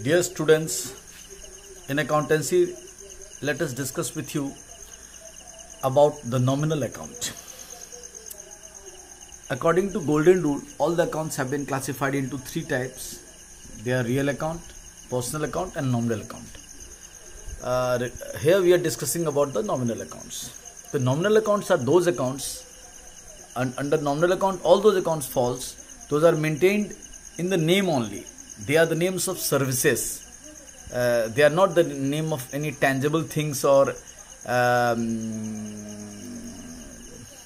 Dear students, in accountancy, let us discuss with you about the nominal account. According to Golden Rule, all the accounts have been classified into three types. They are real account, personal account and nominal account. Here we are discussing about the nominal accounts. The nominal accounts are those accounts, and under nominal account all those accounts falls. Those are maintained in the name only. They are the names of services. They are not the name of any tangible things or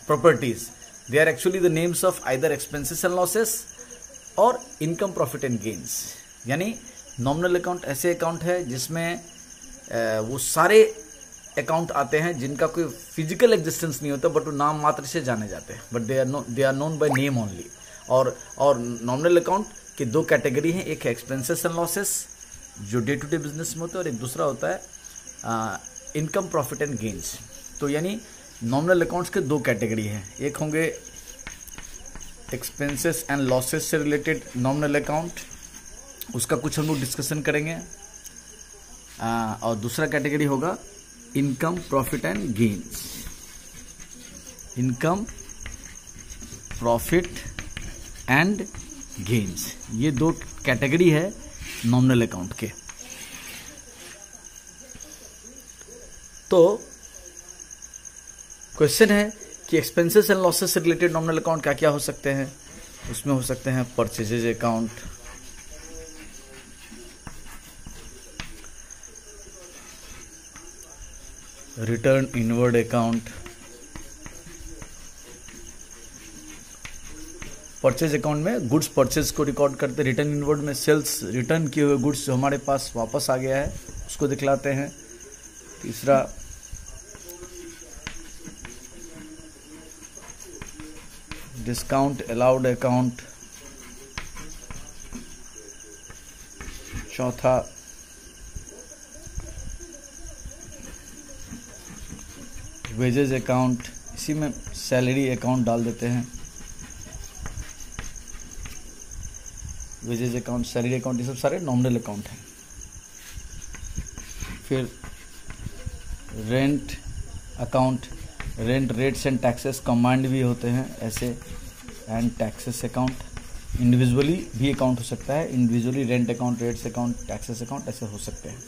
properties. They are actually the names of either expenses and losses और income, profit and gains. यानी nominal account ऐसे account है जिसमें वो सारे account आते हैं जिनका कोई फिजिकल एग्जिस्टेंस नहीं होता, बट वो नाम मात्र से जाने जाते हैं, but they are known by name only. और नॉमिनल अकाउंट की दो कैटेगरी हैं. एक है एक्सपेंसेस एंड लॉसेस जो डे टू डे बिजनेस में होता है, और एक दूसरा होता है इनकम, प्रॉफिट एंड गेन्स. तो यानी नॉमिनल अकाउंट्स के दो कैटेगरी हैं. एक होंगे एक्सपेंसेस एंड लॉसेस से रिलेटेड नॉमिनल अकाउंट, उसका कुछ हम लोग डिस्कशन करेंगे. और दूसरा कैटेगरी होगा income, profit and gains. Income, profit and gains, ये दो कैटेगरी है नॉमिनल अकाउंट के. तो क्वेश्चन है कि एक्सपेंसेस एंड लॉसेस से रिलेटेड नॉमिनल अकाउंट क्या क्या हो सकते हैं. उसमें हो सकते हैं purchases account, return inward account. Purchase account में गुड्स परचेज को रिकॉर्ड करते. रिटर्न इनवर्ड में सेल्स, रिटर्न किए हुए गुड्स जो हमारे पास वापस आ गया है उसको दिखलाते हैं. तीसरा डिस्काउंट अलाउड अकाउंट. चौथा वेजेज अकाउंट, इसी में सैलरी अकाउंट डाल देते हैं. वेजेज अकाउंट, सैलरी अकाउंट, ये सब सारे नॉमिनल अकाउंट हैं. फिर rent account, rent rates and taxes combined भी होते हैं ऐसे, एंड टैक्सेस अकाउंट. इंडिविजुअली भी अकाउंट हो सकता है, individually rent account, rates account, taxes account ऐसे हो सकते हैं.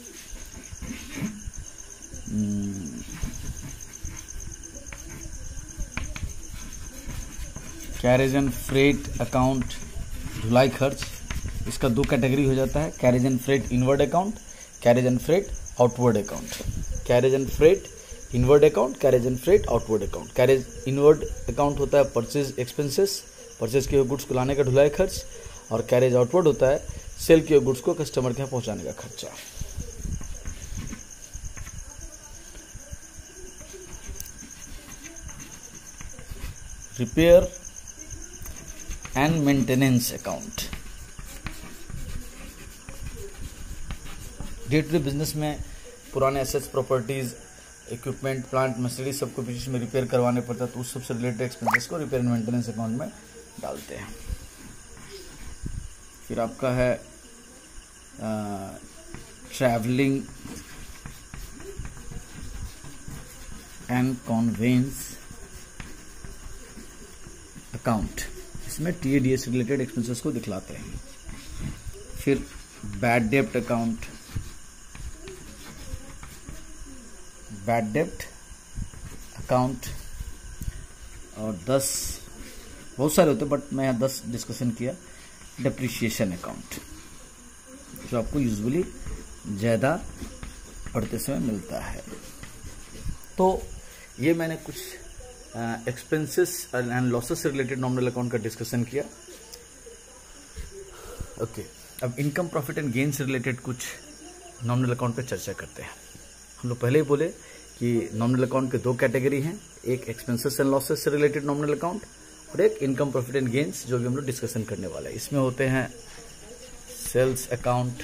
कैरेज एंड फ्रेट अकाउंट, ढुलाई खर्च, इसका दो कैटेगरी हो जाता है. Carriage and freight inward account, carriage and freight outward account. Carriage and freight inward account, carriage and freight outward account. Carriage inward account होता है परचेज एक्सपेंसेस, परचेज किए हुए गुड्स को लाने का ढुलाई खर्च, और कैरेज आउटवर्ड होता है सेल किए हुए गुड्स को कस्टमर के यहाँ पहुँचाने का खर्चा. Repair and maintenance account, day to day business में पुराने assets, properties, equipment, plant, machinery सबको बीच में रिपेयर करवाने पड़ता है, तो उस सबसे रिलेटेड एक्सपेंसेस को रिपेयर एंड मेंटेनेंस अकाउंट में डालते हैं. फिर आपका है ट्रैवलिंग एंड कॉन्वेंस अकाउंट, इसमें TADS रिलेटेड एक्सपेंसेस को दिखलाते हैं. फिर बैड डेप्ट अकाउंट, बैड डेप्ट अकाउंट, और 10 बहुत सारे होते हैं बट मैं यहाँ 10 डिस्कशन किया. डेप्रिसिएशन अकाउंट जो आपको यूजुअली ज़्यादा पढ़ते समय मिलता है. तो ये मैंने कुछ एक्सपेंसेस एंड लॉसेस से रिलेटेड नॉमिनल अकाउंट का डिस्कशन किया. ओके, अब इनकम, प्रॉफिट एंड गेन से रिलेटेड कुछ नॉमिनल अकाउंट पे चर्चा करते हैं. हम लोग पहले ही बोले कि नॉमिनल अकाउंट के दो कैटेगरी हैं. एक एक्सपेंसेस एंड लॉसेस से रिलेटेड नॉमिनल अकाउंट, और एक इनकम, प्रॉफिट एंड गेन्स जो भी हम लोग डिस्कशन करने वाले हैं. इसमें होते हैं sales account,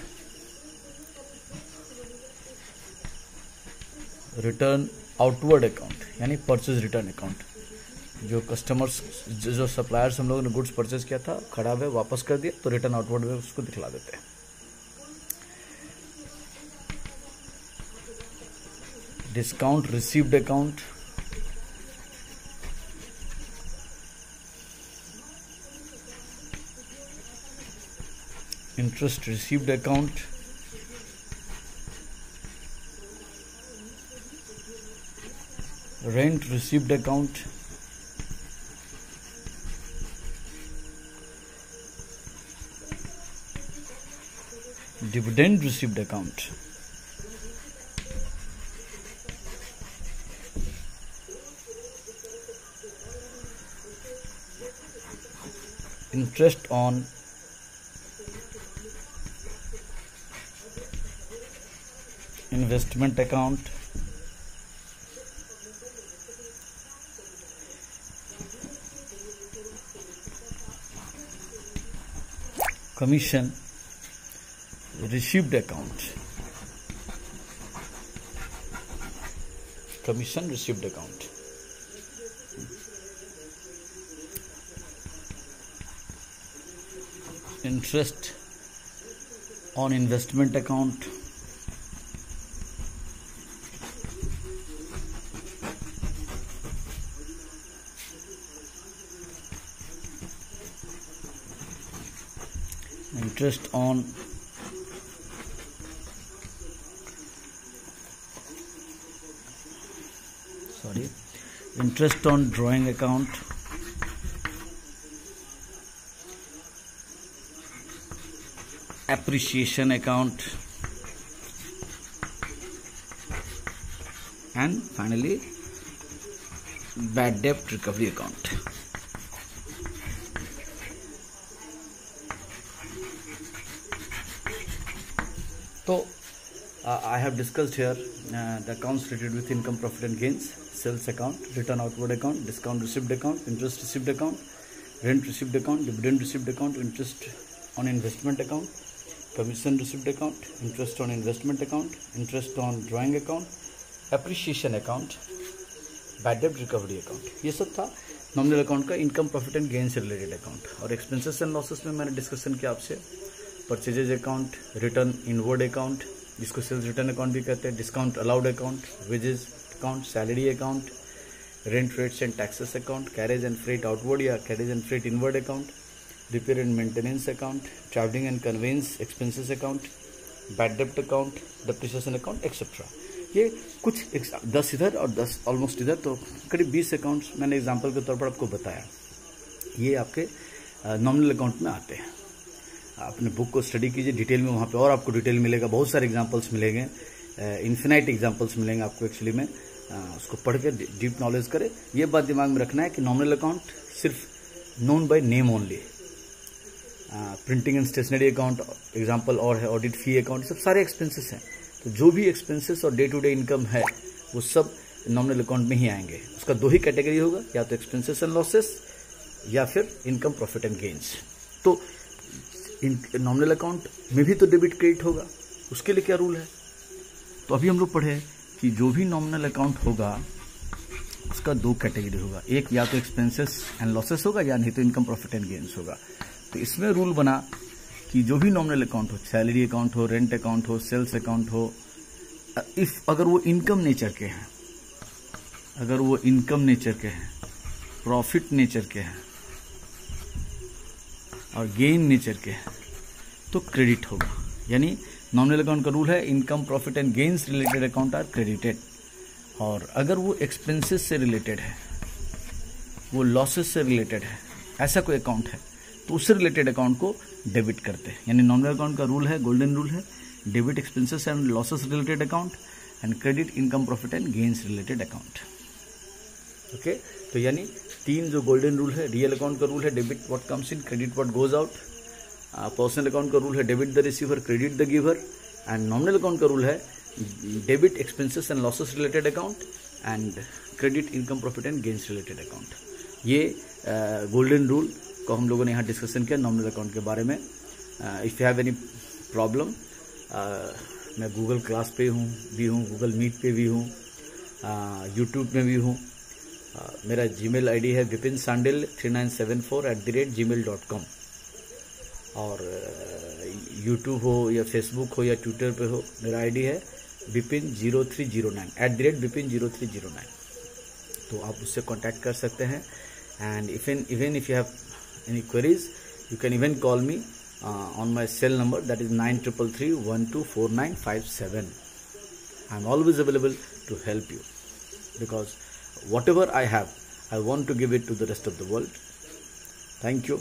return outward account यानी परचेज रिटर्न अकाउंट, जो कस्टमर्स जो सप्लायर्स हम लोगों ने गुड्स परचेज किया था खराब है वापस कर दिया तो रिटर्न आउटवर्ड में उसको दिखला देते हैं. discount received account, interest received account, rent received account, dividend received account, interest on investment account, commission received account, commission received account, interest on investment account, interest on interest on drawing account, appreciation account, and finally bad debt recovery account. So I have discussed here the accounts related with income, profit and gains: sales account, return outward account, discount received account, interest received account, rent received account, dividend received account, interest on investment account, commission received account, interest on investment account, interest on drawing account, appreciation account, bad debt recovery account. ये सब था nominal account का income, profit and gain से related account. और expenses and losses में मैंने discussion किया आपसे purchases account, return inward account जिसको सेल्स रिटर्न अकाउंट भी कहते हैं, discount allowed account, wages account, salary account, rent rates and taxes account, carriage and freight outward या carriage and freight inward account, repair and maintenance account, travelling and conveyance expenses account, bad डेब्ट account, depreciation account etcetera. ये कुछ 10 इधर और 10 almost इधर, तो करीब 20 accounts मैंने एग्जांपल के तौर पर आपको बताया. ये आपके नॉमिनल अकाउंट में आते हैं. अपने बुक को स्टडी कीजिए डिटेल में, वहाँ पे और आपको डिटेल मिलेगा, बहुत सारे एग्जांपल्स मिलेंगे, इन्फिनाइट एग्जांपल्स मिलेंगे आपको एक्चुअली में. उसको पढ़ के डीप नॉलेज करें. ये बात दिमाग में रखना है कि नॉमिनल अकाउंट सिर्फ known by name only. Printing and stationery account example और है, ऑडिट फी अकाउंट, सब सारे एक्सपेंसेस हैं. तो जो भी एक्सपेंसेस और डे टू डे इनकम है वो सब नॉमिनल अकाउंट में ही आएंगे. उसका 2 ही कैटेगरी होगा, या तो एक्सपेंसेस एंड लॉसेस या फिर इनकम, प्रॉफिट एंड गेन्स. तो नॉमिनल अकाउंट में भी तो डेबिट क्रेडिट होगा, उसके लिए क्या रूल है? तो अभी हम लोग पढ़े कि जो भी नॉमिनल अकाउंट होगा उसका 2 कैटेगरी होगा. एक या तो एक्सपेंसेस एंड लॉसेस होगा या नहीं तो इनकम, प्रॉफिट एंड गेन्स होगा. तो इसमें रूल बना कि जो भी नॉमिनल अकाउंट हो, सैलरी अकाउंट हो, रेंट अकाउंट हो, सेल्स अकाउंट हो, अगर वो इनकम नेचर के हैं, अगर वो इनकम नेचर के हैं, प्रॉफिट नेचर के हैं और गेन नेचर के हैं तो क्रेडिट होगा. यानी नॉमिनल अकाउंट का रूल है income, profit and gains related account are credited. और अगर वो एक्सपेंसेस से रिलेटेड है, वो लॉसेस से रिलेटेड है, ऐसा कोई अकाउंट है तो उससे रिलेटेड अकाउंट को डेबिट करते हैं. यानी नॉमिनल अकाउंट का रूल है, गोल्डन रूल है, debit expenses and losses related account and credit income, profit and gains related account. Okay, तो यानी 3 जो गोल्डन रूल है. रियल अकाउंट का रूल है debit what comes in, credit what goes out. Personal account का rule है debit the receiver, credit the giver. And nominal account का rule है debit expenses and losses related account and credit income, profit and gains related account. ये golden rule को हम लोगों ने यहाँ डिस्कशन किया नॉमिनल अकाउंट के बारे में. If you have any problem, मैं गूगल क्लास पे भी हूँ, गूगल मीट पे भी हूँ, यूट्यूब में भी हूँ. मेरा जीमेल आईडी है vipinsandelil3974@gmail.com. और यूट्यूब हो या फेसबुक हो या ट्विटर पे हो, मेरा आईडी है bipin0309 @bipin0309। तो आप उससे कांटेक्ट कर सकते हैं। And even if you have any queries you can even call me on my cell number, that is 9333124957. I am always available to help you, because whatever I have, I want to give it to the rest of the world. Thank you.